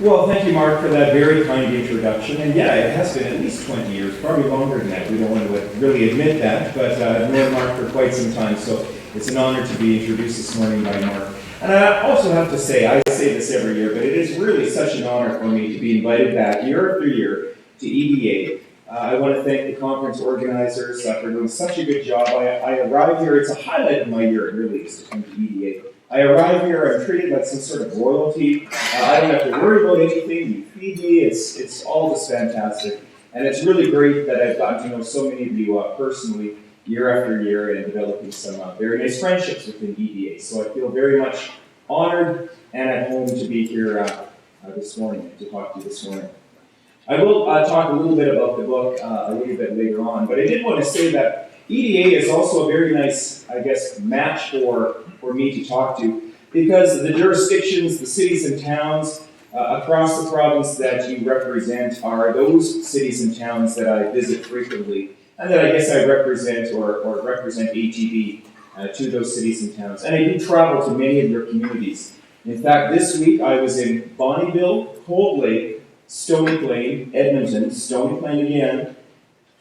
Well, thank you, Mark, for that very kind introduction. And yeah, it has been at least 20 years, probably longer than that. We don't want to really admit that, but I've known Mark for quite some time, so it's an honor to be introduced this morning by Mark. And I also have to say, I say this every year, but it is really such an honor for me to be invited back year after year to EDA. I want to thank the conference organizers for doing such a good job. I arrive here, it's a highlight of my year, it really is, to come to EDA. I arrive here, I'm treated like some sort of royalty. I don't have to worry about anything. You feed me. It's all just fantastic. And it's really great that I've gotten to know so many of you personally year after year and developing some very nice friendships within EDA. So I feel very much honored and at home to be here this morning, to talk to you this morning. I will talk a little bit about the book a little bit later on, but I did want to say that EDA is also a very nice, I guess, match for me to talk to, because the jurisdictions, the cities and towns across the province that you represent are those cities and towns that I visit frequently, and that I guess I represent or represent ATB to those cities and towns. And I do travel to many of your communities. In fact, this week I was in Bonnyville, Cold Lake, Stony Plain, Edmonton, Stony Plain again,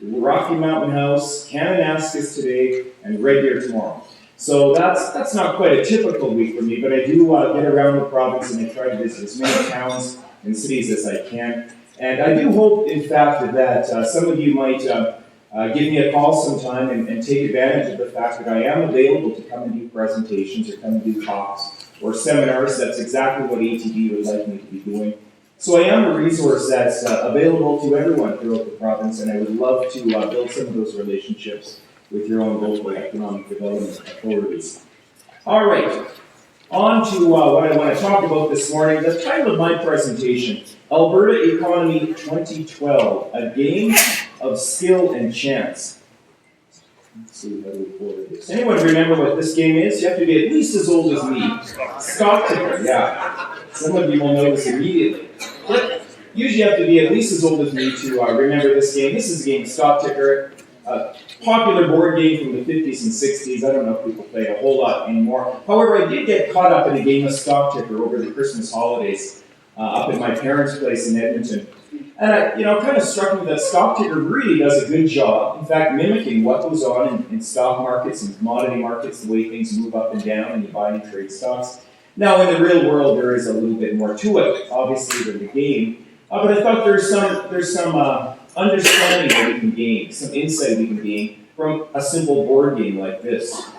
Rocky Mountain House, Kananaskis today, and Red Deer tomorrow. So that's not quite a typical week for me, but I do get around the province and I try to visit as many towns and cities as I can. And I do hope, in fact, that some of you might give me a call sometime and take advantage of the fact that I am available to come and do presentations or come and do talks or seminars. That's exactly what ATB would like me to be doing. So I am a resource that's available to everyone throughout the province, and I would love to build some of those relationships with your own local economic development authorities. All right, on to what I want to talk about this morning. The title of my presentation, Alberta Economy 2012, A Game of Skill and Chance. Let's see how we forward this. Anyone remember what this game is? You have to be at least as old as me. Stock ticker, yeah. Some of you will know this immediately. But usually you have to be at least as old as me to remember this game. This is a game of stock ticker. Popular board game from the 50s and 60s. I don't know if people play it a whole lot anymore. However, I did get caught up in a game of stock ticker over the Christmas holidays up at my parents' place in Edmonton. And it kind of struck me that stock ticker really does a good job, in fact, mimicking what goes on in stock markets and commodity markets, the way things move up and down and you buy and trade stocks. Now, in the real world, there is a little bit more to it, obviously, than the game. But I thought there's some understanding that we can gain, some insight we can gain from a simple board game like this.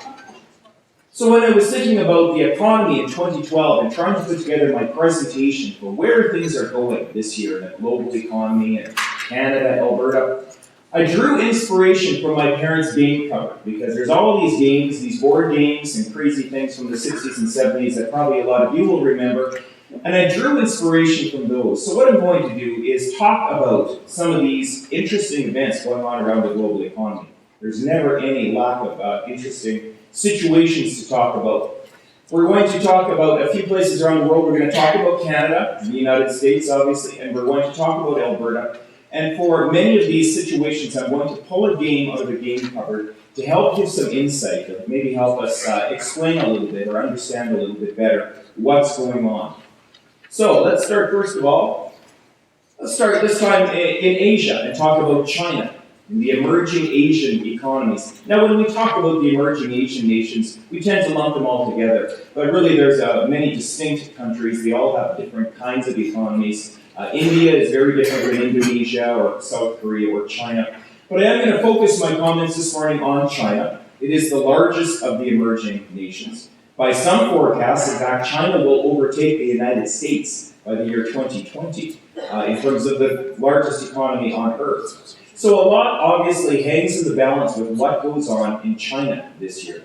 So when I was thinking about the economy in 2012 and trying to put together my presentation for where things are going this year in the global economy and Canada, Alberta, I drew inspiration from my parents' game cupboard, because there's all these games, these board games and crazy things from the 60s and 70s that probably a lot of you will remember. And I drew inspiration from those. So what I'm going to do is talk about some of these interesting events going on around the global economy. There's never any lack of interesting situations to talk about. We're going to talk about a few places around the world. We're going to talk about Canada, the United States, obviously, and we're going to talk about Alberta. And for many of these situations, I'm going to pull a game out of the game cupboard to help give some insight, or maybe help us explain a little bit or understand a little bit better what's going on. So let's start first of all. Let's start this time in Asia and talk about China and the emerging Asian economies. Now, when we talk about the emerging Asian nations, we tend to lump them all together. But really, there's many distinct countries. They all have different kinds of economies. India is very different than Indonesia or South Korea or China. But I am going to focus my comments this morning on China. It is the largest of the emerging nations. By some forecasts, in fact, China will overtake the United States by the year 2020 in terms of the largest economy on Earth. So a lot obviously hangs in the balance with what goes on in China this year.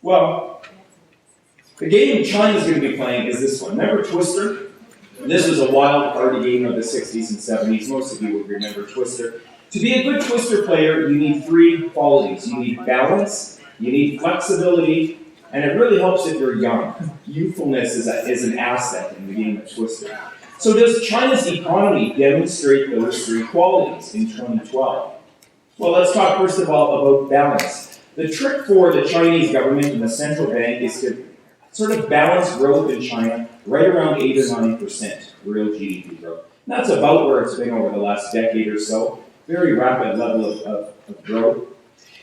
Well, the game China is going to be playing is this one. Remember Twister? This was a wild party game of the 60s and 70s. Most of you would remember Twister. To be a good Twister player, you need three qualities. You need balance, you need flexibility, and it really helps if you're young. Youthfulness is an asset in the game of Twister. So does China's economy demonstrate those three qualities in 2012? Well, let's talk first of all about balance. The trick for the Chinese government and the central bank is to sort of balanced growth in China, right around 8 or 9% real GDP growth. And that's about where it's been over the last decade or so. Very rapid level of growth.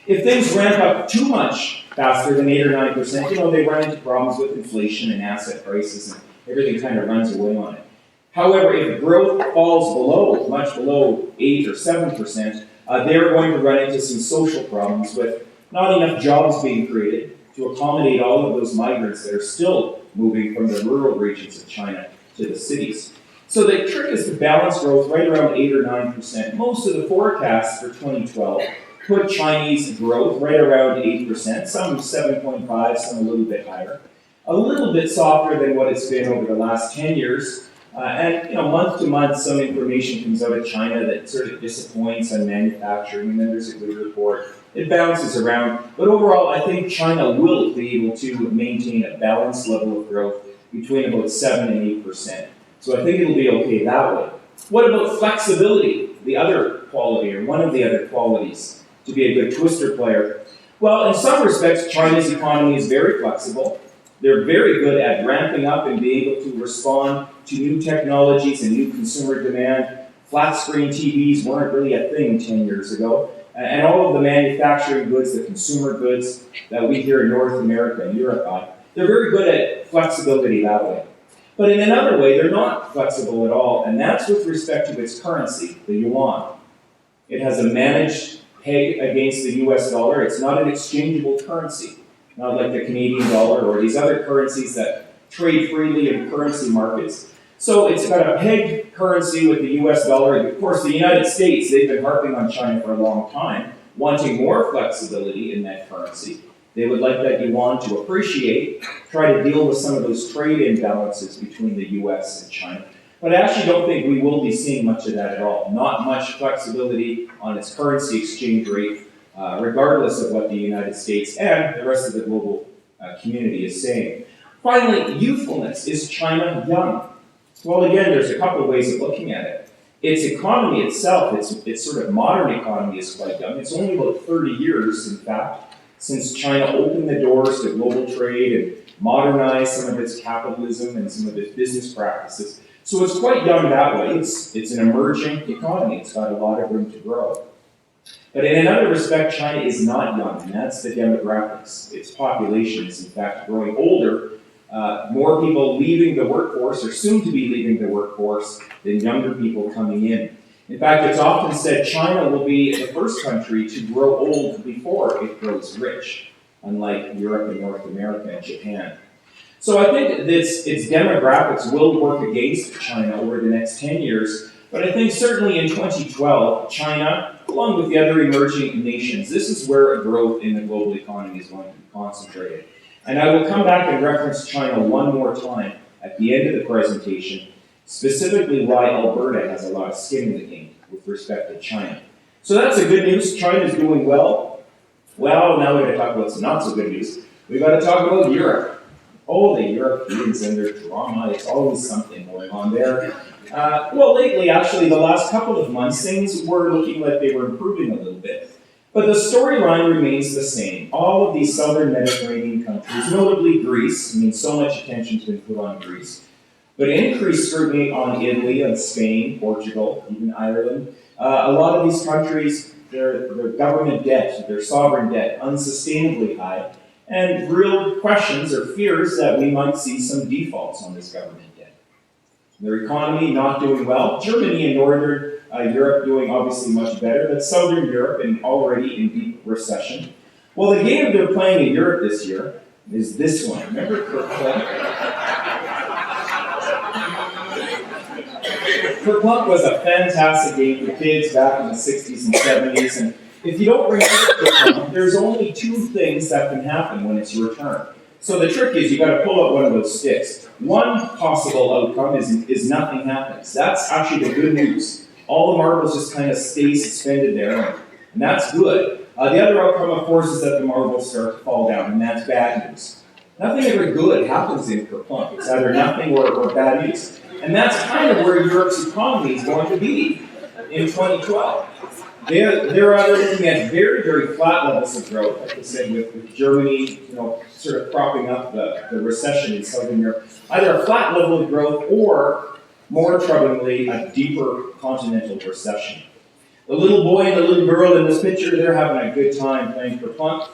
If things ramp up too much faster than 8 or 9%, they run into problems with inflation and asset prices, and everything kind of runs away on it. However, if growth falls below, much below 8 or 7%, they're going to run into some social problems with not enough jobs being created to accommodate all of those migrants that are still moving from the rural regions of China to the cities. So the trick is to balance growth right around 8 or 9%. Most of the forecasts for 2012 put Chinese growth right around 8%, some 7.5, some a little bit higher. A little bit softer than what it's been over the last 10 years. And month to month, some information comes out of China that sort of disappoints on manufacturing, and then there's a good report. It bounces around. But overall, I think China will be able to maintain a balanced level of growth between about 7 and 8%. So I think it'll be okay that way. What about flexibility? The other quality, or one of the other qualities to be a good twister player. Well, in some respects, China's economy is very flexible. They're very good at ramping up and being able to respond to new technologies and new consumer demand. Flat screen TVs weren't really a thing 10 years ago. And all of the manufacturing goods, the consumer goods that we here in North America and Europe buy, they're very good at flexibility that way. But in another way, they're not flexible at all, and that's with respect to its currency, the yuan. It has a managed peg against the US dollar. It's not an exchangeable currency, not like the Canadian dollar or these other currencies that trade freely in currency markets. So it's got a pegged currency with the US dollar. And of course, the United States, they've been harping on China for a long time, wanting more flexibility in that currency. They would like that yuan to appreciate, try to deal with some of those trade imbalances between the US and China. But I actually don't think we will be seeing much of that at all. Not much flexibility on its currency exchange rate, regardless of what the United States and the rest of the global community is saying. Finally, youthfulness. Is China young? Well, again, there's a couple of ways of looking at it. Its economy itself, its sort of modern economy is quite young. It's only about 30 years, in fact, since China opened the doors to global trade and modernized some of its capitalism and some of its business practices. So it's quite young that way. It's an emerging economy. It's got a lot of room to grow. But in another respect, China is not young, and that's the demographics. Its population is, in fact, growing older. More people leaving the workforce, or soon to be leaving the workforce, than younger people coming in. In fact, it's often said China will be the first country to grow old before it grows rich, unlike Europe and North America and Japan. So I think that its demographics will work against China over the next 10 years, but I think certainly in 2012, China, along with the other emerging nations, this is where growth in the global economy is going to be concentrated. And I will come back and reference China one more time at the end of the presentation, specifically why Alberta has a lot of skin in the game with respect to China. So that's the good news. China's doing well. Well, now we're going to talk about some not so good news. We've got to talk about Europe. Oh, the Europeans and their drama. It's always something going on there. Well, lately, actually, the last couple of months, things were looking like they were improving a little bit. But the storyline remains the same. All of these southern Mediterranean countries, notably Greece, so much attention's been put on Greece, but increased scrutiny on Italy and Spain, Portugal, even Ireland. A lot of these countries, their government debt, their sovereign debt, unsustainably high, and real questions or fears that we might see some defaults on this government debt. Their economy not doing well. Germany and Northern Europe doing obviously much better, but Southern Europe and already in deep recession. Well, the game they're playing in Europe this year is this one. Remember Kerplunk? Kerplunk was a fantastic game for kids back in the 60s and 70s, and if you don't remember Kerplunk, there's only two things that can happen when it's your turn. So the trick is you got to pull out one of those sticks. One possible outcome is nothing happens. That's actually the good news. All the marbles just kind of stay suspended there, and that's good. The other outcome, of course, is that the marbles start to fall down, and that's bad news. Nothing ever good happens in Kerplunk. It's either nothing or bad news. And that's kind of where Europe's economy is going to be in 2012. They're looking at very, very flat levels of growth, like I said, with Germany, sort of propping up the recession in Southern Europe. Either a flat level of growth or, more troublingly, a deeper continental recession. The little boy and the little girl in this picture, they're having a good time playing for fun.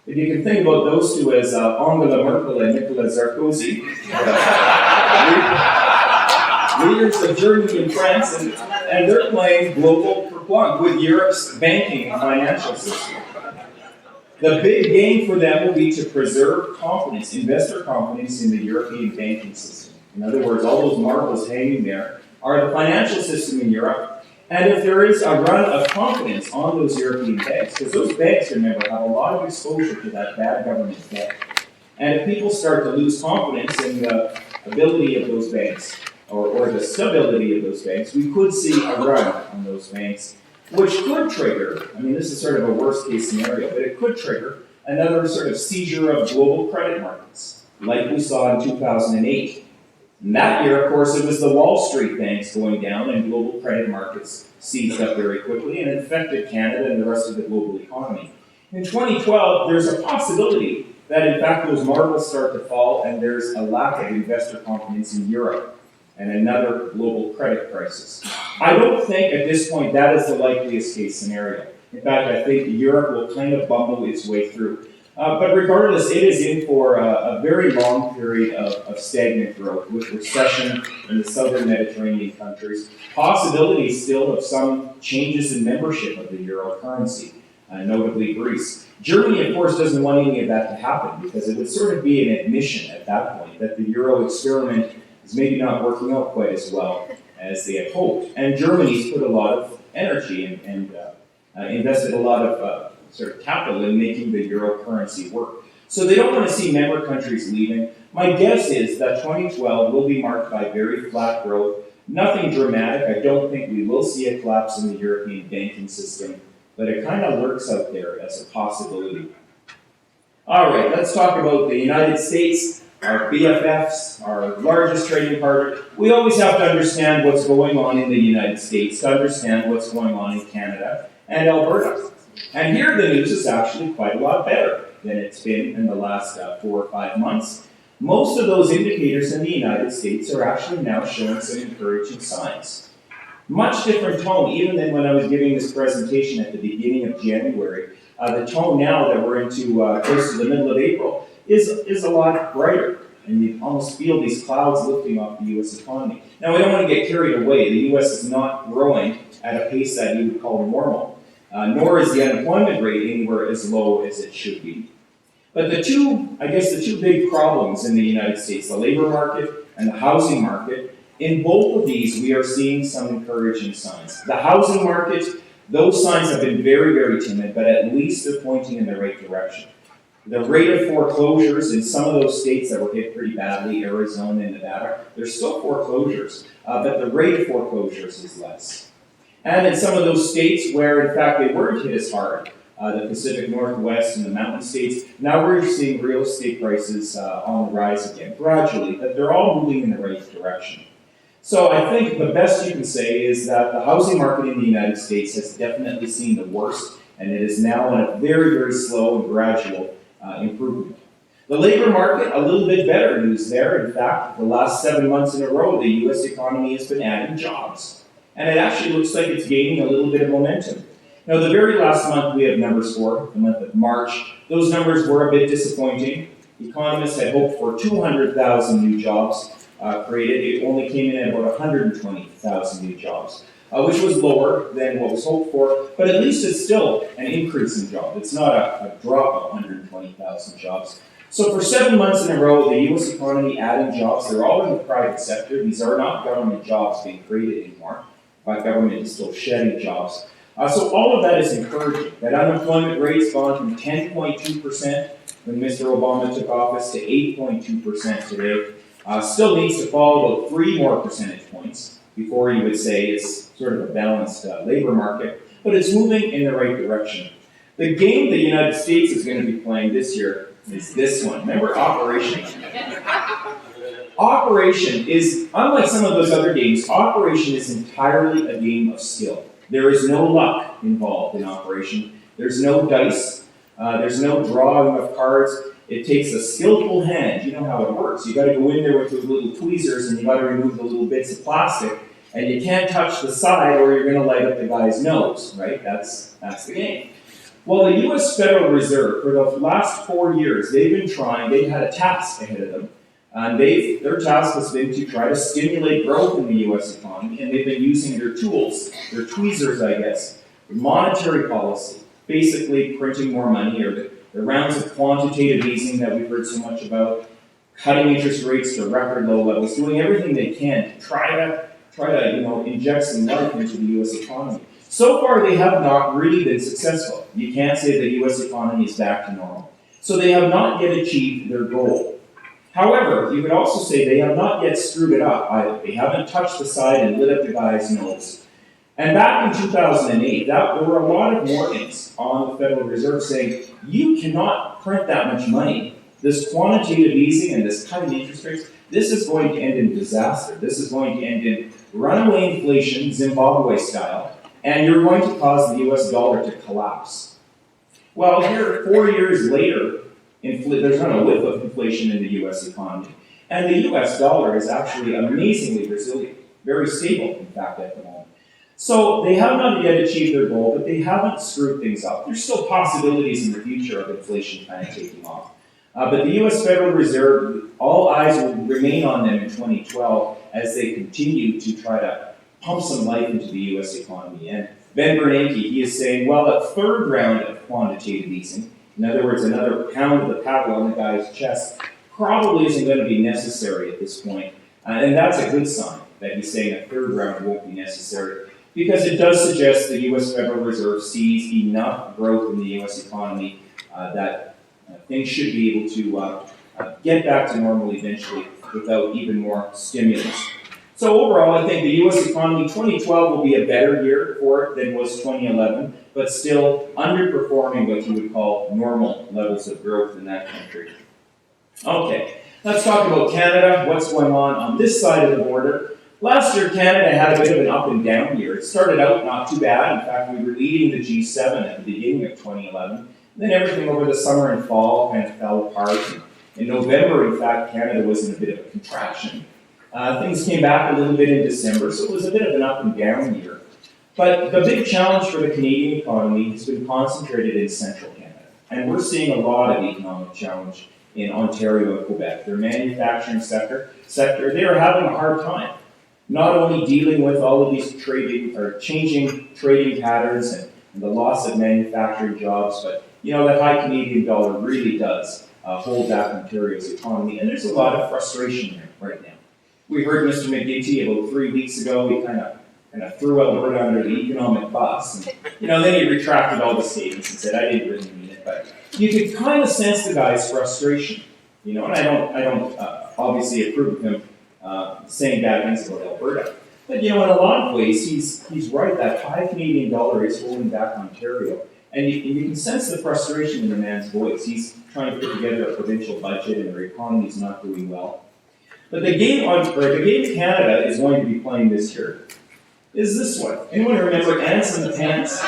If you can think about those two as Angela Merkel and Nicolas Sarkozy, leaders of Germany and France, and they're playing global kerplunk with Europe's banking and financial system. The big game for them will be to preserve confidence, investor confidence in the European banking system. In other words, all those marbles hanging there are the financial system in Europe. And if there is a run of confidence on those European banks, because those banks, remember, have a lot of exposure to that bad government debt. And if people start to lose confidence in the ability of those banks, or the stability of those banks, we could see a run on those banks, which could trigger, this is sort of a worst case scenario, but it could trigger another sort of seizure of global credit markets, like we saw in 2008. And that year, of course, it was the Wall Street banks going down and global credit markets seized up very quickly and infected Canada and the rest of the global economy. In 2012, there's a possibility that in fact those marbles start to fall and there's a lack of investor confidence in Europe and another global credit crisis. I don't think at this point that is the likeliest case scenario. In fact, I think Europe will kind of bumble its way through. But regardless, it is in for a very long period of stagnant growth with recession in the southern Mediterranean countries. Possibilities still of some changes in membership of the euro currency, notably Greece. Germany, of course, doesn't want any of that to happen because it would sort of be an admission at that point that the euro experiment is maybe not working out quite as well as they had hoped. And Germany's put a lot of energy and invested a lot of sort of capital in making the euro currency work. So they don't want to see member countries leaving. My guess is that 2012 will be marked by very flat growth. Nothing dramatic. I don't think we will see a collapse in the European banking system, but it kind of lurks out there as a possibility. All right, let's talk about the United States, our BFFs, our largest trading partner. We always have to understand what's going on in the United States to understand what's going on in Canada and Alberta. And here the news is actually quite a lot better than it's been in the last 4 or 5 months. Most of those indicators in the United States are actually now showing some encouraging signs. Much different tone, even than when I was giving this presentation at the beginning of January. The tone now that we're into close to the middle of April is a lot brighter. And you almost feel these clouds lifting off the U.S. economy. Now, we don't want to get carried away. The U.S. is not growing at a pace that you would call normal. Nor is the unemployment rate anywhere as low as it should be. But the two big problems in the United States, the labor market and the housing market, in both of these we are seeing some encouraging signs. The housing market, those signs have been very, very timid, but at least they're pointing in the right direction. The rate of foreclosures in some of those states that were hit pretty badly, Arizona and Nevada, there's still foreclosures, but the rate of foreclosures is less. And in some of those states where, in fact, they weren't hit as hard, the Pacific Northwest and the mountain states, now we're seeing real estate prices on the rise again, gradually, but they're all moving in the right direction. So I think the best you can say is that the housing market in the United States has definitely seen the worst, and it is now on a very, very slow and gradual improvement. The labor market, a little bit better news there. In fact, the last 7 months in a row, the U.S. economy has been adding jobs. And it actually looks like it's gaining a little bit of momentum. Now, the very last month we have numbers for, the month of March, those numbers were a bit disappointing. Economists had hoped for 200,000 new jobs created. It only came in at about 120,000 new jobs, which was lower than what was hoped for, but at least it's still an increase in jobs. It's not a drop of 120,000 jobs. So for 7 months in a row, the U.S. economy adding jobs. They're all in the private sector. These are not government jobs being created anymore. By government is still shedding jobs. So all of that is encouraging. That unemployment rate's gone from 10.2% when Mr. Obama took office to 8.2% today. Still needs to fall about 3 more percentage points before you would say it's sort of a balanced labor market. But it's moving in the right direction. The game the United States is going to be playing this year is this one. Remember Operation? Operation is, unlike some of those other games, Operation is entirely a game of skill. There is no luck involved in operation. There's no dice. There's no drawing of cards. It takes a skillful hand. You know how it works. You got to go in there with those little tweezers and you got to remove the little bits of plastic, and you can't touch the side or you're going to light up the guy's nose, right? That's the game. Well, the U.S. Federal Reserve, for the last 4 years, they've had a task ahead of them. And their task has been to try to stimulate growth in the U.S. economy, and they've been using their tools, their tweezers, I guess, monetary policy, basically printing more money, or the rounds of quantitative easing that we've heard so much about, cutting interest rates to record low levels, doing everything they can to try to inject some life into the U.S. economy. So far, they have not really been successful. You can't say the U.S. economy is back to normal. So they have not yet achieved their goal. However, you could also say they have not yet screwed it up either. They haven't touched the side and lit up the guy's nose. And back in 2008, there were a lot of warnings on the Federal Reserve saying, you cannot print that much money. This quantitative easing and this cutting interest rates, this is going to end in disaster. This is going to end in runaway inflation, Zimbabwe style, and you're going to cause the US dollar to collapse. Well, here, 4 years later, there's not a whiff of inflation in the US economy. And the US dollar is actually amazingly resilient, very stable, in fact, at the moment. So they have not yet achieved their goal, but they haven't screwed things up. There's still possibilities in the future of inflation kind of taking off. But the US Federal Reserve, all eyes will remain on them in 2012 as they continue to try to pump some life into the US economy. And Ben Bernanke, he is saying, well, a third round of quantitative easing, in other words, another pound of the paddle on the guy's chest, probably isn't going to be necessary at this point. And that's a good sign that he's saying a third round won't be necessary, because it does suggest the U.S. Federal Reserve sees enough growth in the U.S. economy that things should be able to get back to normal eventually without even more stimulus. So overall, I think the U.S. economy, 2012 will be a better year for it than was 2011, but still underperforming what you would call normal levels of growth in that country. Okay, let's talk about Canada, what's going on this side of the border. Last year, Canada had a bit of an up and down year. It started out not too bad. In fact, we were leading the G7 at the beginning of 2011. And then everything over the summer and fall kind of fell apart. In November, in fact, Canada was in a bit of a contraction. Things came back a little bit in December, so it was a bit of an up and down year. But the big challenge for the Canadian economy has been concentrated in central Canada. And we're seeing a lot of economic challenge in Ontario and Quebec. Their manufacturing sector, they are having a hard time. Not only dealing with all of these changing trading patterns and the loss of manufacturing jobs, but the high Canadian dollar really does hold back Ontario's economy. And there's a lot of frustration there right now. We heard Mr. McGinty about 3 weeks ago. He kind of threw Alberta under the economic bus. And, then he retracted all the statements and said, I didn't really mean it. But you could kind of sense the guy's frustration. And I don't obviously approve of him saying bad things about Alberta. But in a lot of ways, he's right. That high Canadian dollar is holding back Ontario. And you can sense the frustration in the man's voice. He's trying to put together a provincial budget and their economy's not doing well. But the game Canada is going to be playing this year is this one. Anyone remember Ants in the Pants?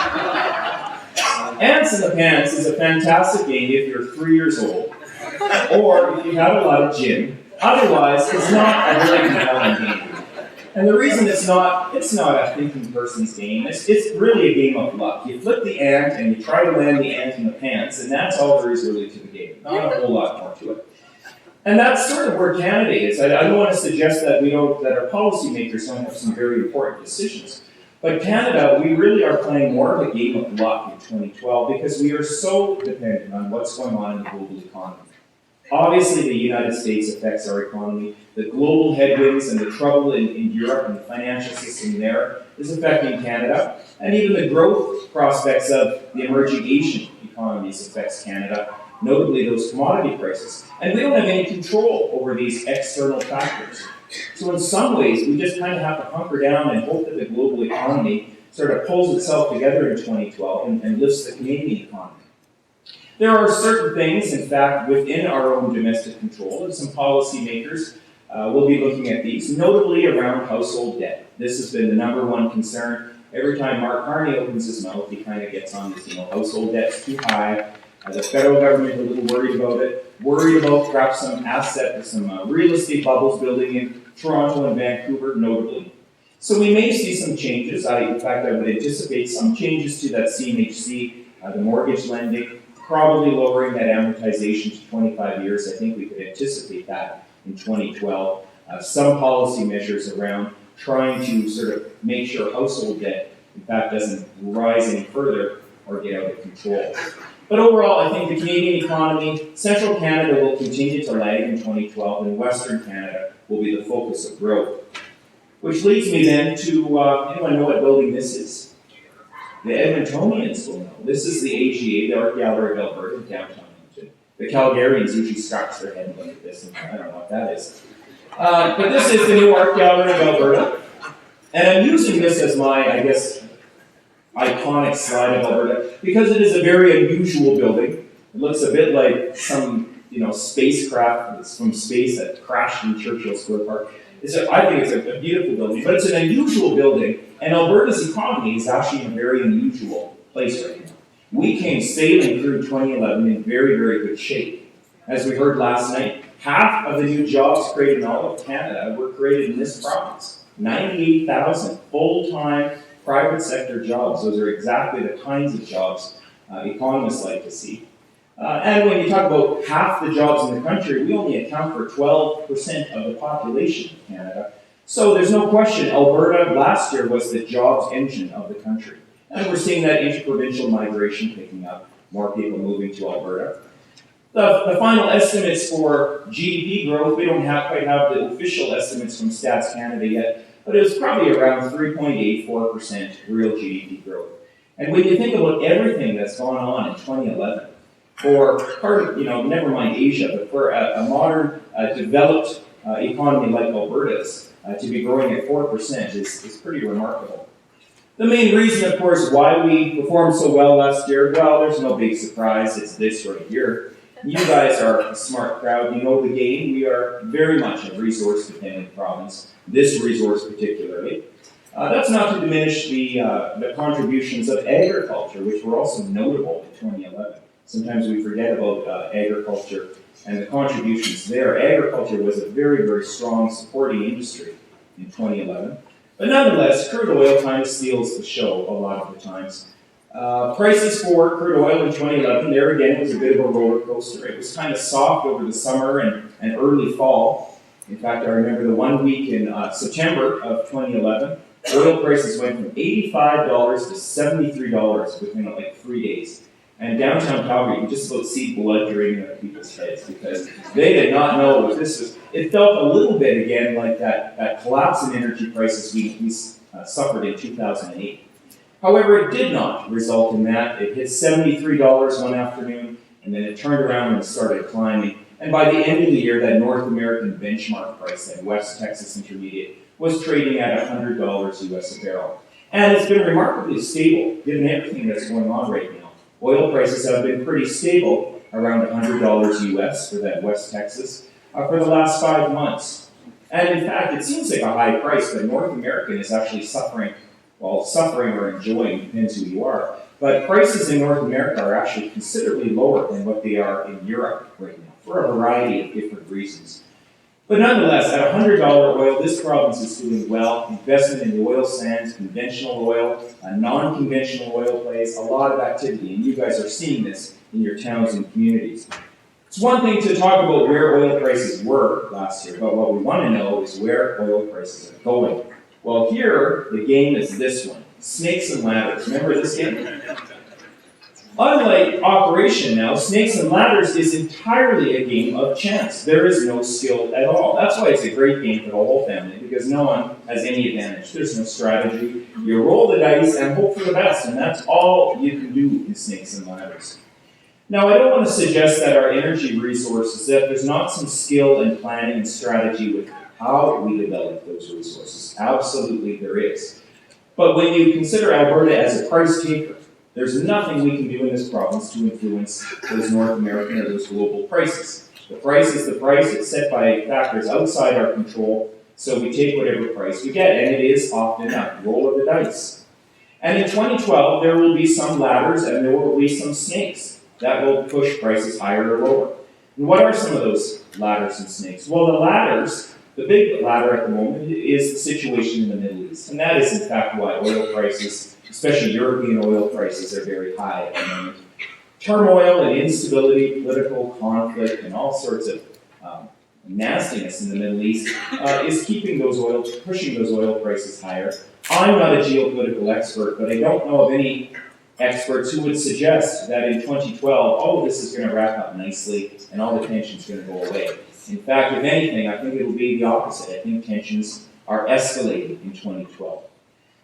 Ants in the Pants is a fantastic game if you're 3 years old, or if you have a lot of gin. Otherwise, it's not a really compelling game. And the reason it's not a thinking person's game. It's really a game of luck. You flip the ant and you try to land the ant in the pants, and that's all there is really to the game. Not a whole lot more to it. And that's sort of where Canada is. I don't want to suggest that that our policymakers don't have some very important decisions. But Canada, we really are playing more of a game of luck in 2012 because we are so dependent on what's going on in the global economy. Obviously, the United States affects our economy. The global headwinds and the trouble in Europe and the financial system there is affecting Canada. And even the growth prospects of the emerging Asian economies affects Canada, notably those commodity prices. And we don't have any control over these external factors. So in some ways, we just kind of have to hunker down and hope that the global economy sort of pulls itself together in 2012 and lifts the Canadian economy. There are certain things, in fact, within our own domestic control, and some policymakers will be looking at these, notably around household debt. This has been the number one concern every time Mark Carney opens his mouth, he kind of gets on this, household debt's too high, the federal government a little worried about it, worried about perhaps some real estate bubbles building in Toronto and Vancouver, notably. So we may see some changes. In fact, I would anticipate some changes to that CMHC, the mortgage lending, probably lowering that amortization to 25 years. I think we could anticipate that in 2012. Some policy measures around trying to sort of make sure household debt, in fact, doesn't rise any further or get out of control. But overall, I think the Canadian economy, central Canada will continue to lag in 2012, and Western Canada will be the focus of growth. Which leads me then to, anyone know what building this is? The Edmontonians will know. This is the AGA, the Art Gallery of Alberta, downtown Edmonton. The Calgarians usually scratch their head and look at this, and I don't know what that is. But this is the new Art Gallery of Alberta. And I'm using this as my, I guess, iconic slide of Alberta because it is a very unusual building. It looks a bit like some, spacecraft that's from space that crashed in Churchill Square Park. I think it's a beautiful building, but it's an unusual building, and Alberta's economy is actually in a very unusual place right now. We came sailing through 2011 in very, very good shape. As we heard last night, half of the new jobs created in all of Canada were created in this province. 98,000 full-time private sector jobs. Those are exactly the kinds of jobs economists like to see. And when you talk about half the jobs in the country, we only account for 12% of the population of Canada. So there's no question Alberta last year was the jobs engine of the country. And we're seeing that interprovincial migration picking up, more people moving to Alberta. The final estimates for GDP growth, we don't quite have the official estimates from Stats Canada yet, but it was probably around 3.84% real GDP growth. And when you think about everything that's gone on in 2011, for part of, never mind Asia, but for a modern, developed economy like Alberta's, to be growing at 4% is pretty remarkable. The main reason, of course, why we performed so well last year, well, there's no big surprise, it's this right here. You guys are a smart crowd, you know the game. We are very much a resource-dependent province, this resource particularly. That's not to diminish the contributions of agriculture, which were also notable in 2011. Sometimes we forget about agriculture and the contributions there. Agriculture was a very, very strong supporting industry in 2011. But nonetheless, crude oil kind of steals the show a lot of the times. Prices for crude oil in 2011, there again, it was a bit of a roller coaster. It was kind of soft over the summer and early fall. In fact, I remember the 1 week in September of 2011, oil prices went from $85 to $73 within like 3 days. And downtown Calgary, you just about see blood draining out of people's heads because they did not know what this was. It felt a little bit again like that collapse in energy prices we suffered in 2008. However, it did not result in that. It hit $73 one afternoon, and then it turned around and started climbing. And by the end of the year, that North American benchmark price, that West Texas Intermediate, was trading at $100 US a barrel. And it's been remarkably stable, given everything that's going on right now. Oil prices have been pretty stable, around $100 US for that West Texas, for the last 5 months. And in fact, it seems like a high price, but North American is actually suffering or enjoying, depends who you are. But prices in North America are actually considerably lower than what they are in Europe right now, for a variety of different reasons. But nonetheless, at $100 oil, this province is doing well. Investment in the oil sands, conventional oil, non-conventional oil plays, a lot of activity, and you guys are seeing this in your towns and communities. It's one thing to talk about where oil prices were last year, but what we want to know is where oil prices are going. Well, here, the game is this one, snakes and ladders. Remember this game? Unlike Operation now, Snakes and Ladders is entirely a game of chance. There is no skill at all. That's why it's a great game for the whole family, because no one has any advantage. There's no strategy. You roll the dice and hope for the best, and that's all you can do in Snakes and Ladders. Now, I don't want to suggest that our energy resources, that there's not some skill and planning and strategy with how we develop those resources. Absolutely there is. But when you consider Alberta as a price taker, there's nothing we can do in this province to influence those North American or those global prices. The price is the price. It's set by factors outside our control, so we take whatever price we get, and it is often a roll of the dice. And in 2012, there will be some ladders and there will be some snakes that will push prices higher or lower. And what are some of those ladders and snakes? Well, the ladders, the big ladder at the moment is the situation in the Middle East. And that is in fact why oil prices, especially European oil prices, are very high at the moment. Turmoil and instability, political conflict, and all sorts of nastiness in the Middle East is pushing those oil prices higher. I'm not a geopolitical expert, but I don't know of any experts who would suggest that in 2012, all of this is going to wrap up nicely and all the tension's going to go away. In fact, if anything, I think it will be the opposite. I think tensions are escalating in 2012.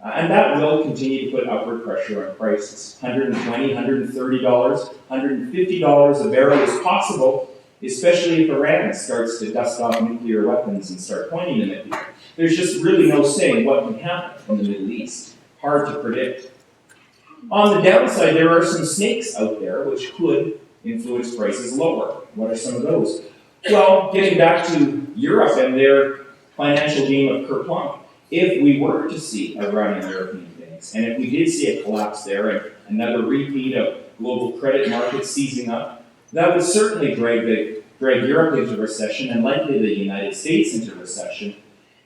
And that will continue to put upward pressure on prices. $120, $130, $150 a barrel is possible, especially if Iran starts to dust off nuclear weapons and start pointing them at people. There's just really no saying what can happen in the Middle East. Hard to predict. On the downside, there are some snakes out there which could influence prices lower. What are some of those? Well, getting back to Europe and their financial game of kerplunk, if we were to see a run in European banks, and if we did see a collapse there and another repeat of global credit markets seizing up, that would certainly drag Europe into recession and likely the United States into recession.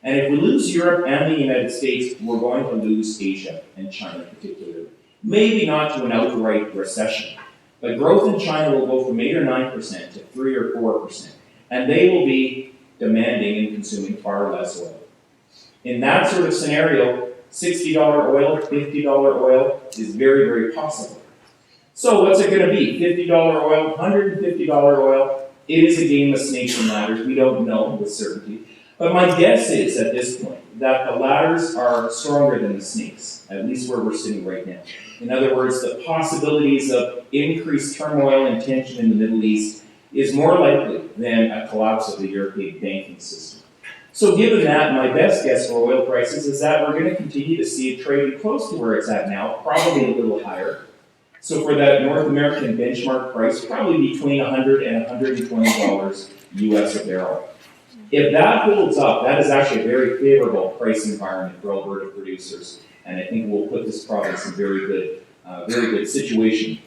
And if we lose Europe and the United States, we're going to lose Asia and China particularly. Maybe not to an outright recession, but growth in China will go from 8 or 9% to 3 or 4%, and they will be demanding and consuming far less oil. In that sort of scenario, $60 oil, $50 oil is very, very possible. So what's it going to be? $50 oil, $150 oil? It is a game of snakes and ladders. We don't know with certainty. But my guess is, at this point, that the ladders are stronger than the snakes, at least where we're sitting right now. In other words, the possibilities of increased turmoil and tension in the Middle East is more likely than a collapse of the European banking system. So given that, my best guess for oil prices is that we're going to continue to see it trading close to where it's at now, probably a little higher. So for that North American benchmark price, probably between $100 and $120 US a barrel. If that holds up, that is actually a very favorable price environment for Alberta producers, and I think we'll put this province in very good situation.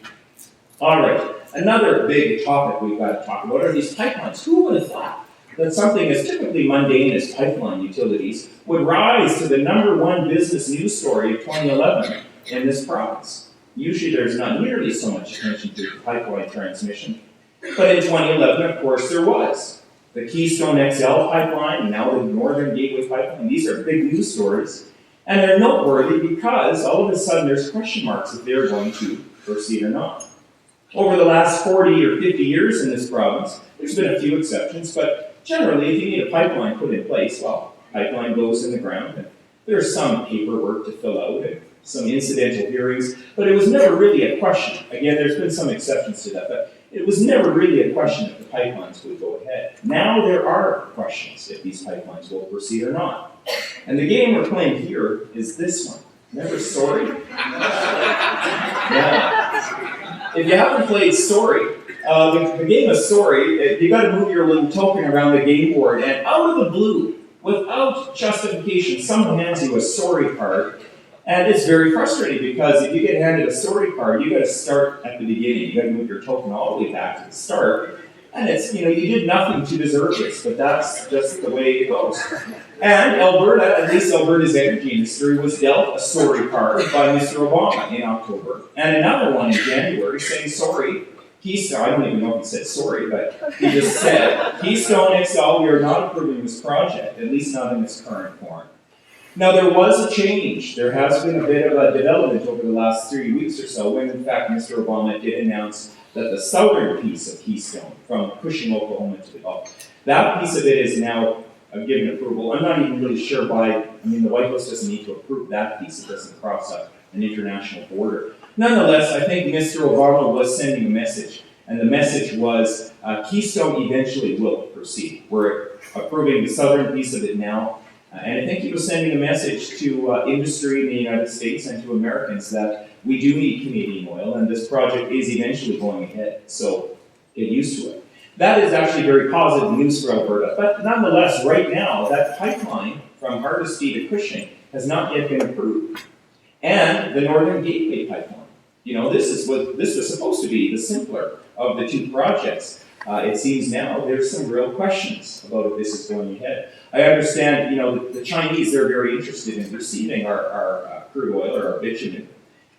All right, another big topic we've got to talk about are these pipelines. Who would have thought that something as typically mundane as pipeline utilities would rise to the #1 business news story of 2011 in this province? Usually there's not nearly so much attention to pipeline transmission, but in 2011, of course, there was. The Keystone XL pipeline, and now the Northern Gateway pipeline, these are big news stories. And they're noteworthy because all of a sudden there's question marks if they're going to proceed or not. Over the last 40 or 50 years in this province, there's been a few exceptions, but generally if you need a pipeline put in place, well, pipeline goes in the ground, and there's some paperwork to fill out and some incidental hearings, but it was never really a question. Again, there's been some exceptions to that, but it was never really a question if the pipelines would go ahead. Now there are questions if these pipelines will proceed or not. And the game we're playing here is this one. Remember Story? Yeah. If you haven't played Story, the game of Story, you got to move your little token around the game board, and out of the blue, without justification, someone hands you a Story card. And it's very frustrating because if you get handed a story card, you got to start at the beginning. You got to move your token all the way back to the start. And it's, you did nothing to deserve this, but that's just the way it goes. And Alberta, at least Alberta's energy industry, was dealt a story card by Mr. Obama in October, and another one in January saying, sorry, Keystone, I don't even know if he said sorry, but he just said, Keystone XL, we are not approving this project, at least not in its current form. Now, there was a change. There has been a bit of a development over the last 3 weeks or so when, in fact, Mr. Obama did announce that the southern piece of Keystone, from Cushing, Oklahoma to the Gulf, that piece of it is now given approval. I'm not even really sure why. The White House doesn't need to approve that piece. It doesn't cross an international border. Nonetheless, I think Mr. Obama was sending a message, and the message was Keystone eventually will proceed. We're approving the southern piece of it now. And I think he was sending a message to industry in the United States and to Americans that we do need Canadian oil, and this project is eventually going ahead. So get used to it. That is actually very positive news for Alberta. But nonetheless, right now, that pipeline from Hardisty to Cushing has not yet been approved. and the Northern Gateway Pipeline. You know, this was supposed to be the simpler of the two projects. It seems now there's some real questions about if this is going ahead. I understand, you know, the Chinese, they're very interested in receiving our crude oil or our bitumen.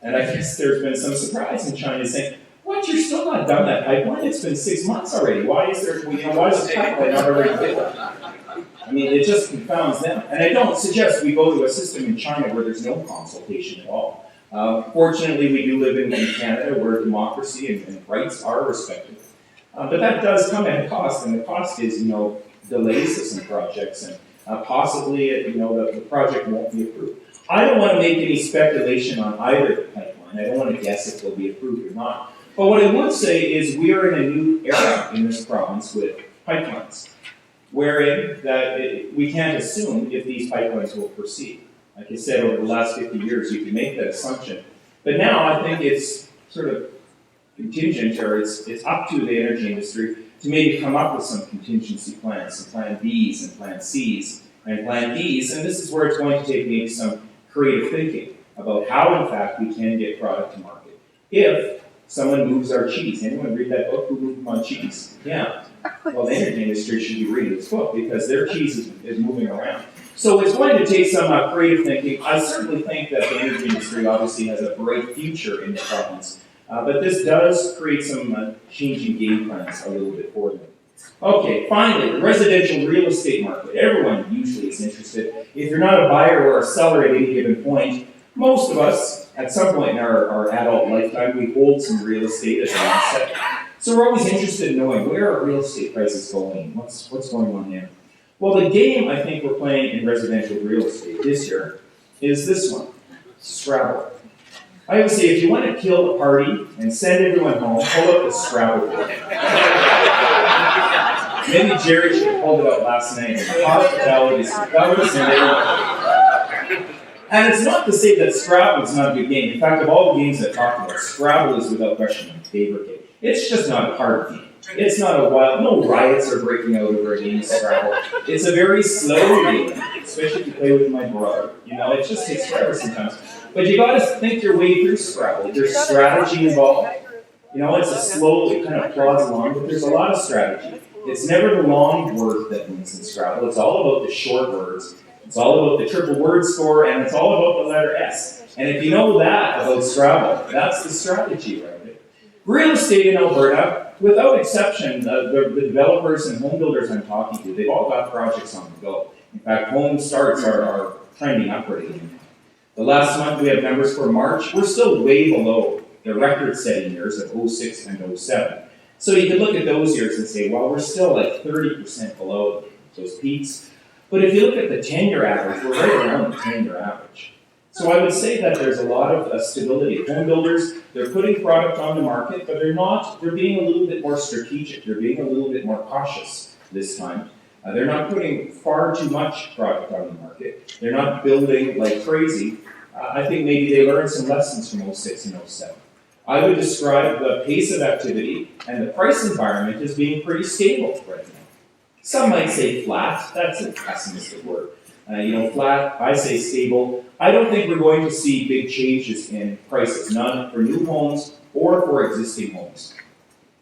And I guess there's been some surprise in China saying, what, you're still not done that pipeline? It's been 6 months already. Why is there, you know, why is the pipeline not already built? I mean, it just confounds them. And I don't suggest we go to a system in China where there's no consultation at all. Fortunately, we do live in Canada where democracy and rights are respected. But that does come at a cost, and the cost is, you know, delays to some projects, and possibly, you know, the project won't be approved. I don't want to make any speculation on either pipeline. I don't want to guess if they'll be approved or not. But what I would say is we are in a new era in this province with pipelines, wherein we can't assume if these pipelines will proceed. Like I said, over the last 50 years, you can make that assumption. But now I think it's sort of contingent, or it's up to the energy industry to maybe come up with some contingency plans, some plan Bs and plan Cs and plan Ds, and this is where it's going to take maybe some creative thinking about how, in fact, we can get product to market. If someone moves our cheese, anyone read that book, Who Moved My Cheese? Yeah. Well, the energy industry should be reading this book because their cheese is moving around. So it's going to take some creative thinking. I certainly think that the energy industry obviously has a bright future in the province. But this does create some changing game plans a little bit for them. Okay, finally, the residential real estate market. Everyone usually is interested. If you're not a buyer or a seller at any given point, most of us, at some point in our adult lifetime, we hold some real estate as an asset. So we're always interested in knowing where are real estate prices going, what's going on there. Well, the game I think we're playing in residential real estate this year is this one, Scrabble. I would say if you want to kill a party and send everyone home, pull up the Scrabble board. Maybe Jerry should have pulled it out last night. Hospitality, and it's not to say that Scrabble is not a good game. In fact, of all the games I've talked about, Scrabble is without question my favorite game. It's just not a hard game. It's not a wild, no riots are breaking out over a game of Scrabble. It's a very slow game, especially if you play with my brother. You know, it just takes forever sometimes. But you gotta think your way through Scrabble. There's strategy involved. You know, it's a slow, it kind of plods along, but there's a lot of strategy. It's never the long word that wins in Scrabble. It's all about the short words. It's all about the triple word score, and it's all about the letter S. And if you know that about Scrabble, that's the strategy around it. Real estate in Alberta, without exception, the developers and home builders I'm talking to, they've all got projects on the go. In fact, home starts are trending upward again. The last month we have numbers for March, we're still way below the record-setting years of 06 and 07. So you can look at those years and say, well, we're still like 30% below those peaks. But if you look at the 10-year average, we're right around the 10-year average. So I would say that there's a lot of stability. Home builders, they're putting product on the market, but they're being a little bit more strategic. They're being a little bit more cautious this time. They're not putting far too much product on the market. They're not building like crazy. I think maybe they learned some lessons from 06 and 07. I would describe the pace of activity and the price environment as being pretty stable right now. Some might say flat. That's a pessimistic word. Flat, I say stable. I don't think we're going to see big changes in prices, none for new homes or for existing homes.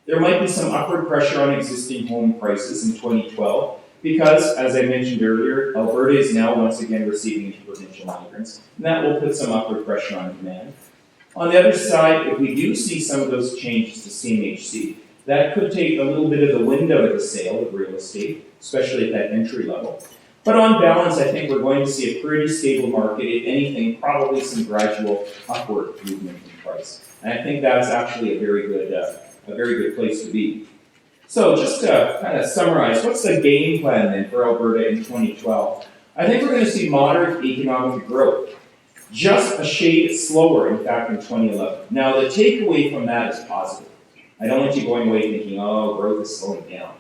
There might be some upward pressure on existing home prices in 2012 because, as I mentioned earlier, Alberta is now once again receiving provincial migrants, and that will put some upward pressure on demand. On the other side, if we do see some of those changes to CMHC, that could take a little bit of the wind out of the sail of real estate, especially at that entry level. But on balance, I think we're going to see a pretty stable market. If anything, probably some gradual upward movement in price. And I think that's actually a very good place to be. So just to kind of summarize, what's the game plan then for Alberta in 2012? I think we're going to see moderate economic growth. Just a shade slower, in fact, in 2011. Now, the takeaway from that is positive. I don't want you going away thinking, oh, growth is slowing down.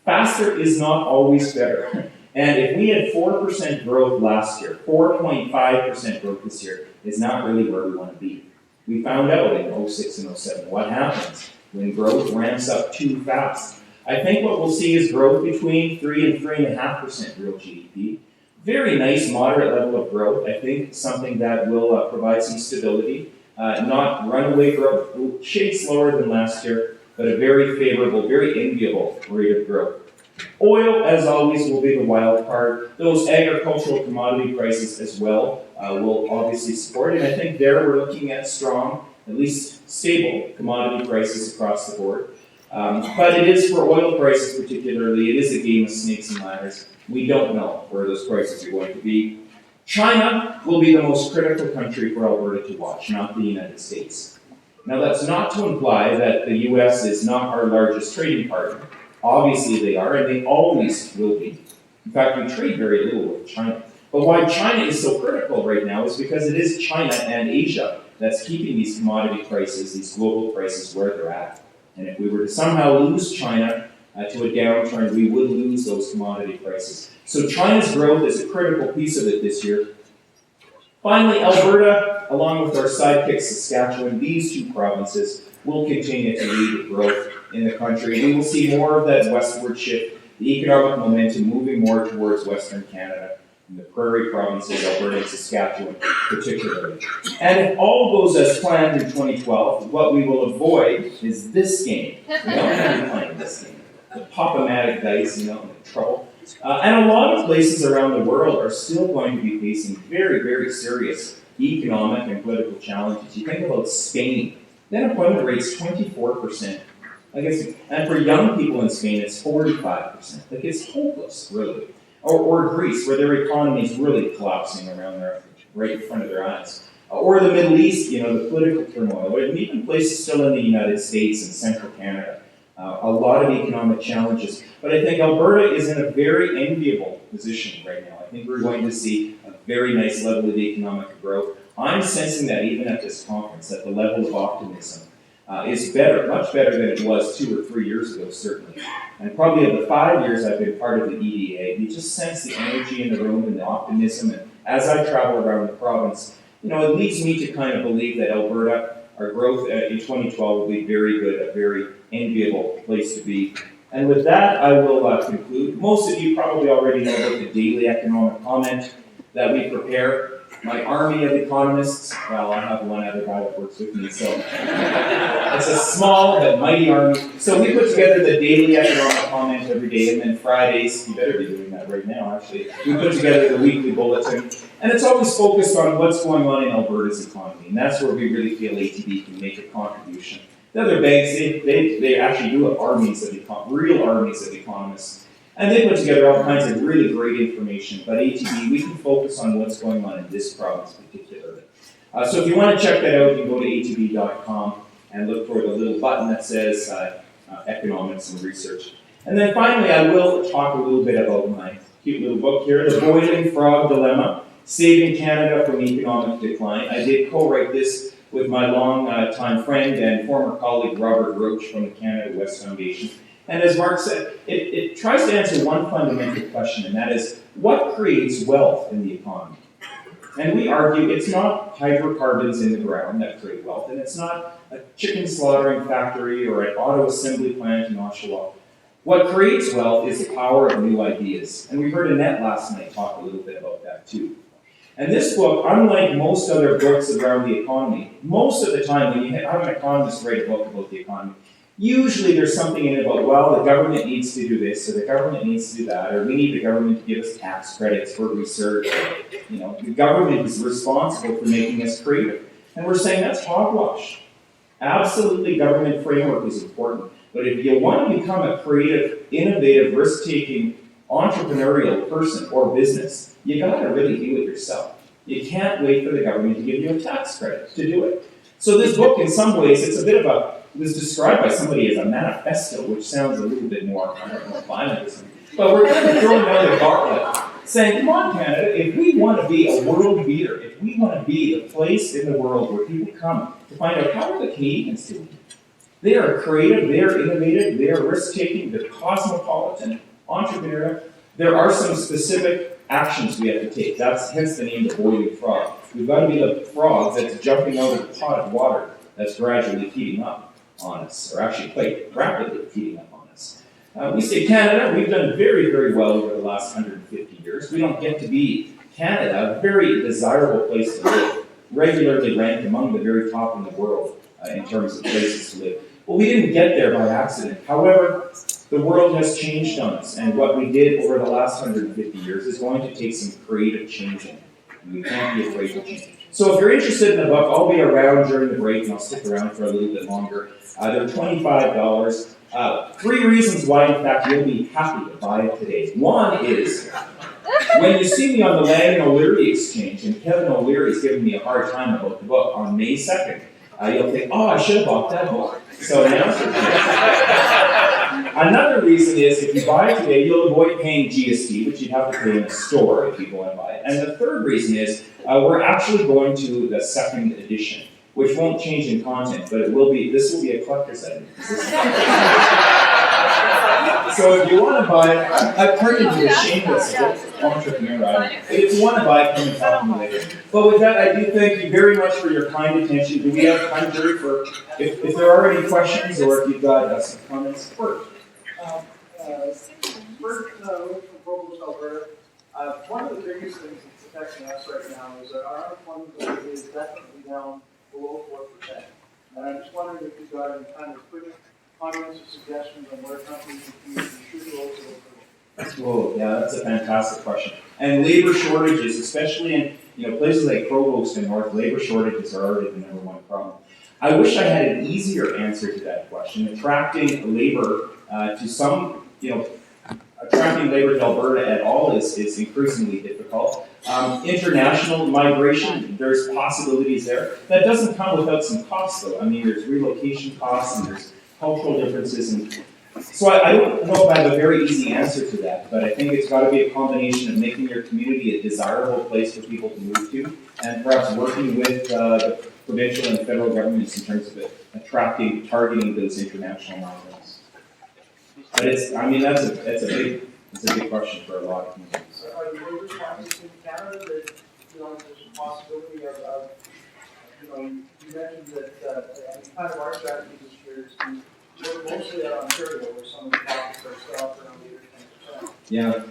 Faster is not always better. And if we had 4% growth last year, 4.5% growth this year is not really where we want to be. We found out in 06 and 07 what happens when growth ramps up too fast. I think what we'll see is growth between 3 and 3.5% real GDP very nice, moderate level of growth. I think something that will provide some stability, not runaway growth, shade slower than last year, but a very favorable, very enviable rate of growth. Oil, as always, will be the wild card. Those agricultural commodity prices as well will obviously support it. And I think there we're looking at strong, at least stable commodity prices across the board. But it is for oil prices particularly, it is a game of snakes and ladders. We don't know where those prices are going to be. China will be the most critical country for Alberta to watch, not the United States. Now that's not to imply that the US is not our largest trading partner. Obviously they are, and they always will be. In fact, we trade very little with China. But why China is so critical right now is because it is China and Asia that's keeping these commodity prices, these global prices, where they're at. And if we were to somehow lose China to a downturn, we would lose those commodity prices. So China's growth is a critical piece of it this year. Finally, Alberta, along with our sidekick Saskatchewan, these two provinces will continue to lead the growth in the country. And we will see more of that westward shift, the economic momentum moving more towards Western Canada, and the prairie provinces, Alberta and Saskatchewan particularly. And if all goes as planned in 2012, what we will avoid is this game. We don't have to be playing this game. The pop-o-matic dice, in trouble. And a lot of places around the world are still going to be facing very, very serious economic and political challenges. You think about Spain, the unemployment rate's 24%. And for young people in Spain, it's 45%. It's hopeless, really. Or Greece, where their economy is really collapsing right in front of their eyes. Or the Middle East, the political turmoil. And even places still in the United States and central Canada. A lot of economic challenges. But I think Alberta is in a very enviable position right now. I think we're going to see a very nice level of economic growth. I'm sensing that even at this conference, that the level of optimism is better, much better than it was 2 or 3 years ago, certainly. And probably of the 5 years I've been part of the EDA, you just sense the energy in the room and the optimism. And as I travel around the province, it leads me to kind of believe that Alberta, our growth in 2012 will be very good, a very enviable place to be. And with that, I will conclude. Most of you probably already know about the daily economic comment that we prepare. My army of economists, well, I have one other guy that works with me, so it's a small but mighty army. So we put together the daily economic comment every day, and then Fridays, you better be doing that right now, actually, we put together the weekly bulletin, and it's always focused on what's going on in Alberta's economy, and that's where we really feel ATB can make a contribution. The other banks, they actually do have real armies of economists. And they put together all kinds of really great information. But ATB, we can focus on what's going on in this province particularly. So if you want to check that out, you can go to atb.com and look for the little button that says economics and research. And then finally, I will talk a little bit about my cute little book here, The Boiling Frog Dilemma, Saving Canada from Economic Decline. I did co-write this with my long-time friend and former colleague, Robert Roach from the Canada West Foundation. And as Mark said, it tries to answer one fundamental question, and that is, what creates wealth in the economy? And we argue it's not hydrocarbons in the ground that create wealth, and it's not a chicken slaughtering factory or an auto assembly plant in Oshawa. What creates wealth is the power of new ideas. And we heard Annette last night talk a little bit about that too. And this book, unlike most other books around the economy, most of the time when you have an economist write a book about the economy, usually there's something in it about, well, the government needs to do this, or the government needs to do that, or we need the government to give us tax credits for research. The government is responsible for making us creative. And we're saying that's hogwash. Absolutely, government framework is important. But if you want to become a creative, innovative, risk-taking, entrepreneurial person or business, you got to really do it yourself. You can't wait for the government to give you a tax credit to do it. So this book, in some ways, it's a bit of it was described by somebody as a manifesto, which sounds a little bit more, violent or something. But we're kind of throwing down the gauntlet, saying, come on, Canada, if we want to be a world leader, if we want to be the place in the world where people come to find out how are the Canadians doing. They are creative, they are innovative, they are risk-taking, they're cosmopolitan, entrepreneurial. There are some specific actions we have to take. That's hence the name, The Boiling Frog. We've got to be the frog that's jumping out of a pot of water that's gradually heating up on us, or actually quite rapidly heating up on us. We say Canada, we've done very, very well over the last 150 years. years, we don't get to be Canada, a very desirable place to live, regularly ranked among the very top in the world in terms of places to live. Well, we didn't get there by accident. However, the world has changed on us, and what we did over the last 150 years is going to take some creative changing. And we can't be afraid to change. So if you're interested in the book, I'll be around during the break, and I'll stick around for a little bit longer. They're $25. 3 reasons why, in fact, you'll be happy to buy it today. One is, when you see me on the Lang and O'Leary exchange, and Kevin O'Leary is giving me a hard time about the book on May 2nd, you'll think, oh, I should have bought that book. So another reason is, if you buy it today, you'll avoid paying GST, which you'd have to pay in a store if you go and buy it. And the third reason is, we're actually going to the second edition, which won't change in content, but this will be a collector's item. So if you want to buy it, I've turned into a shameless entrepreneur. If you want to buy it, come and talk to me later. But with that, I do thank you very much for your kind attention. Do we have time, Jerry, for if there are any questions or if you've got some comments? Bert. Bert, from Provost, Alberta. One of the biggest things that's affecting us right now is that our unemployment is definitely down below 4%. And I'm just wondering if you've got any kind of quick comments or suggestions on where companies and communities should go to. Whoa, yeah, that's a fantastic question. And labor shortages, especially in places like Provost and North, labor shortages are already the #1 problem. I wish I had an easier answer to that question. Attracting labor attracting labor to Alberta at all is increasingly difficult. International migration, there's possibilities there. That doesn't come without some costs, though. I mean, there's relocation costs and there's cultural differences. And so I don't know if I have a very easy answer to that, but I think it's got to be a combination of making your community a desirable place for people to move to, and perhaps working with the provincial and federal governments in terms of targeting those international migrants. But that's a big question for a lot of communities. So are the labor shortages in Canada that, there's a possibility of you mentioned that kind of our strategy this year is to work mostly at Ontario, where some of the pockets are still up around 8 or 10%. Yeah.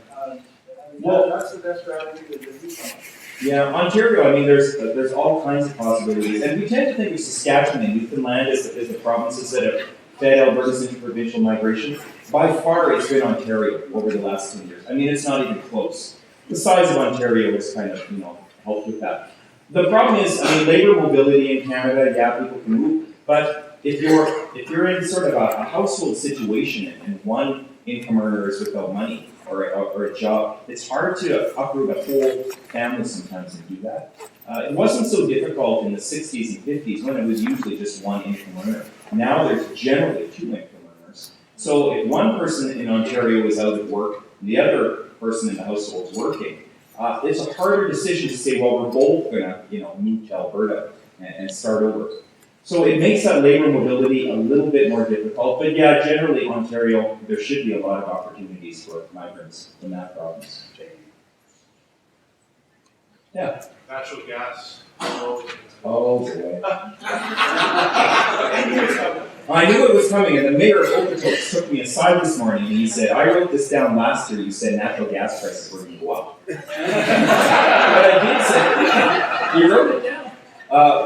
That's the best strategy that we come up. Yeah, Ontario, there's all kinds of possibilities. And we tend to think of Saskatchewan and Newfoundland as the provinces that have fed Alberta's interprovincial migration. By far, it's been Ontario over the last 10 years. It's not even close. The size of Ontario has kind of, helped with that. The problem is, labor mobility in Canada, yeah, people can move, but if you're in sort of a household situation and one income earner is without money or a job, it's hard to uproot a whole family sometimes and do that. It wasn't so difficult in the 60s and 50s when it was usually just one income earner. Now there's generally 2 income earners. So if one person in Ontario is out of work, the other person in the household is working, it's a harder decision to say, well, we're both going to move to Alberta and start over. So it makes that labor mobility a little bit more difficult. But yeah, generally Ontario, there should be a lot of opportunities for migrants in that province. Yeah. Natural gas. Oh boy. I knew it was coming, and the mayor of Okotoks took me aside this morning and he said, I wrote this down last year, you said natural gas prices were going to go up. But I did say, you wrote it down.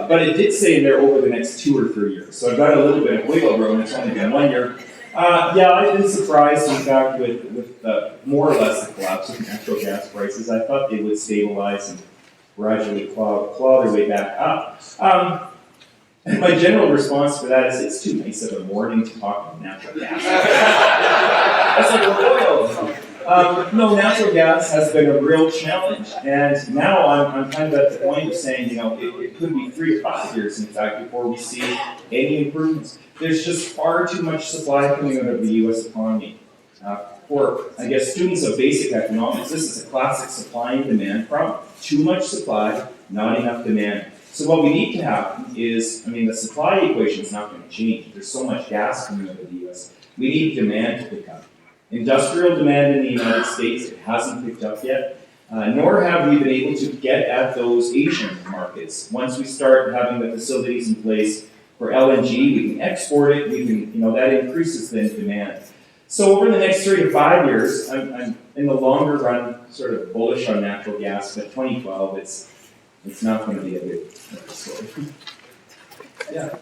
But it did say in there over the next 2 or 3 years. So I've got a little bit of wiggle room, it's only been 1 year. Yeah, I've been surprised, in fact, with more or less the collapse of natural gas prices. I thought they would stabilize and gradually claw their way back up. And my general response to that is it's too nice of a morning to talk about natural gas. That's like oil. No, natural gas has been a real challenge, and now I'm kind of at the point of saying, it could be 3 to 5 years, in fact, before we see any improvements. There's just far too much supply coming out of the U.S. economy. For, I guess, students of basic economics, this is a classic supply and demand problem. Too much supply, not enough demand. So what we need to have is, the supply equation is not going to change. There's so much gas coming out of the U.S. We need demand to pick up. Industrial demand in the United States, it hasn't picked up yet, nor have we been able to get at those Asian markets. Once we start having the facilities in place for LNG, we can export it, that increases then demand. So over the next 3 to 5 years, I'm in the longer run sort of bullish on natural gas, but 2012, it's not going to be a good story. Yeah.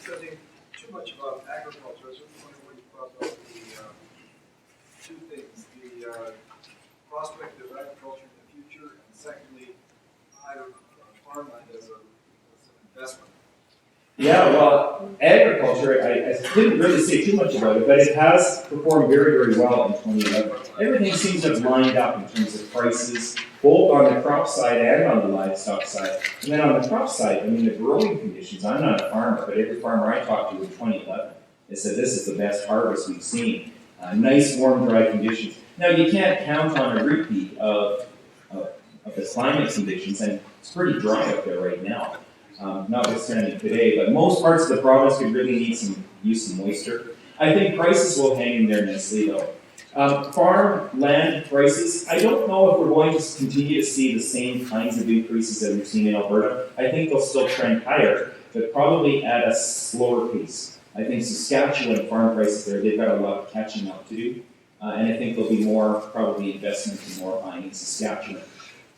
Studying too much about agriculture, I was just wondering what you thought about the two things, the prospect of agriculture in the future, and secondly, farmland as an investment. Yeah, well, agriculture, I didn't really say too much about it, but it has performed very, very well in 2011. Everything seems to have lined up in terms of prices, both on the crop side and on the livestock side. And then on the crop side, I mean, the growing conditions, I'm not a farmer, but every farmer I talked to in 2011, they said this is the best harvest we've seen. Nice, warm, dry conditions. Now, you can't count on a repeat of the climate conditions, and it's pretty dry up there right now. Notwithstanding today, but most parts of the province could really use some moisture. I think prices will hang in there nicely though. Farm land prices, I don't know if we're going to continue to see the same kinds of increases that we've seen in Alberta. I think they'll still trend higher, but probably at a slower pace. I think Saskatchewan farm prices there, they've got a lot of catching up to do. And I think there'll be more probably investment and more buying in Saskatchewan.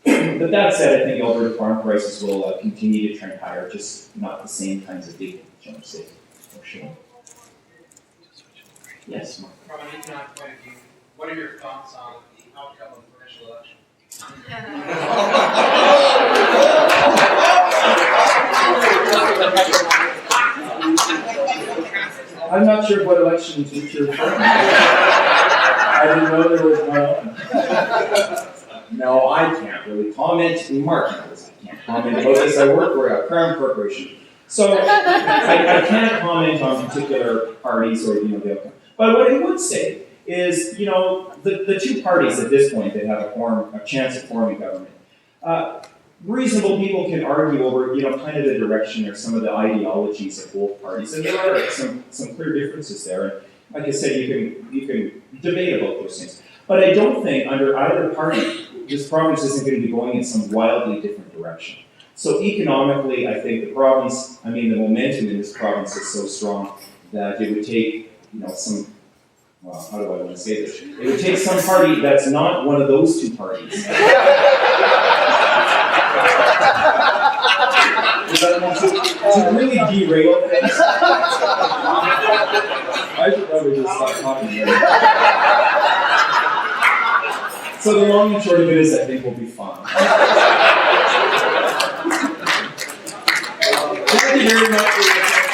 But that said, I think Alberta farm prices will continue to trend higher, just not the same kinds of big jumps for sure. Yes, Mark. From an economic point of view, what are your thoughts on the outcome of the provincial election? I'm not sure what elections you're referring to. I didn't know there was one on. No, I can't really comment. Mark knows I can't comment about this. I work for a Crown Corporation. So I can't comment on particular parties or, the outcome. But what I would say is, the two parties at this point that have a chance of forming government, reasonable people can argue over, kind of the direction or some of the ideologies of both parties. And there are some clear differences there. And like I said, you can debate about those things. But I don't think under either party, this province isn't going to be going in some wildly different direction. So economically, I think the momentum in this province is so strong that it would take, how do I want to say this? It would take some party that's not one of those two parties. To really derail things. I should probably just stop talking here. So the long and short of it is, I think we'll be fine. Thank you very much for your attention.